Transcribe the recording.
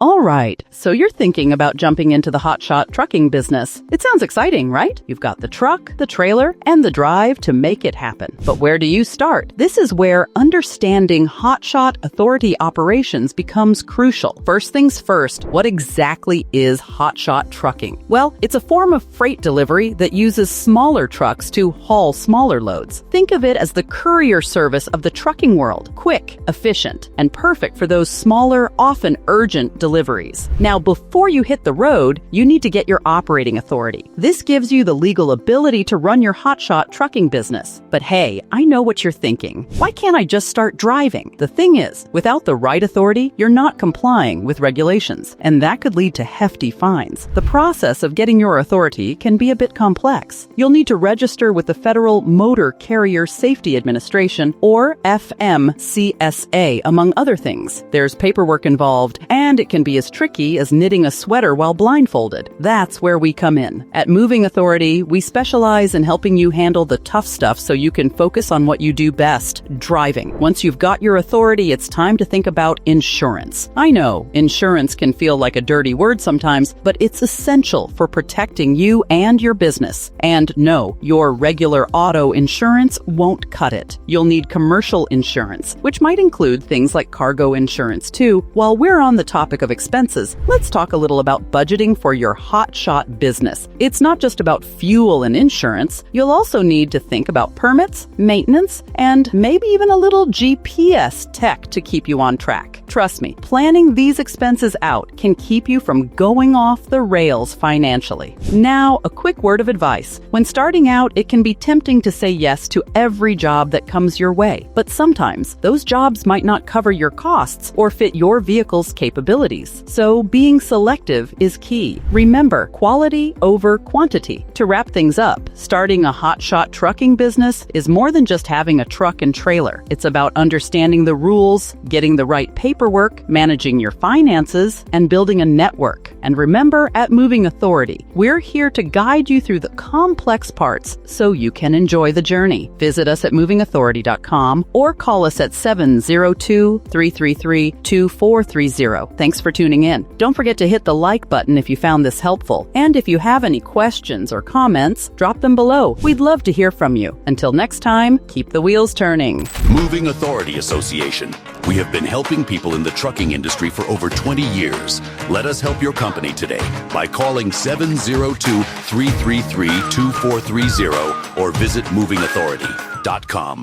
All right, so you're thinking about jumping into the Hotshot trucking business. It sounds exciting, right? You've got the truck, the trailer, and the drive to make it happen. But where do you start? This is where understanding Hotshot authority operations becomes crucial. First things first, what exactly is Hotshot trucking? Well, it's a form of freight delivery that uses smaller trucks to haul smaller loads. Think of it as the courier service of the trucking world. Quick, efficient, and perfect for those smaller, often urgent deliveries. Now, before you hit the road, you need to get your operating authority. This gives you the legal ability to run your Hotshot trucking business. But hey, I know what you're thinking. Why can't I just start driving? The thing is, without the right authority, you're not complying with regulations, and that could lead to hefty fines. The process of getting your authority can be a bit complex. You'll need to register with the Federal Motor Carrier Safety Administration, or FMCSA, among other things. There's paperwork involved, and it can be as tricky as knitting a sweater while blindfolded. That's where we come in. At Moving Authority, we specialize in helping you handle the tough stuff so you can focus on what you do best, driving. Once you've got your authority, it's time to think about insurance. I know, insurance can feel like a dirty word sometimes, but it's essential for protecting you and your business. And no, your regular auto insurance won't cut it. You'll need commercial insurance, which might include things like cargo insurance too. While we're on the topic of expenses, let's talk a little about budgeting for your Hotshot business. It's not just about fuel and insurance. You'll also need to think about permits, maintenance, and maybe even a little GPS tech to keep you on track. Trust me, planning these expenses out can keep you from going off the rails financially. Now, a quick word of advice. When starting out, it can be tempting to say yes to every job that comes your way. But sometimes, those jobs might not cover your costs or fit your vehicle's capabilities. So being selective is key. Remember, quality over quantity. To wrap things up, starting a Hotshot trucking business is more than just having a truck and trailer. It's about understanding the rules, getting the right paperwork, managing your finances, and building a network. And remember, at Moving Authority, we're here to guide you through the complex parts so you can enjoy the journey. Visit us at movingauthority.com or call us at 702-333-2430. Thanks for tuning in. Don't forget to hit the like button if you found this helpful. And if you have any questions or comments, drop them below. We'd love to hear from you. Until next time, keep the wheels turning. Moving Authority Association. We have been helping people in the trucking industry for over 20 years. Let us help your company today by calling 702-333-2430 or visit movingauthority.com.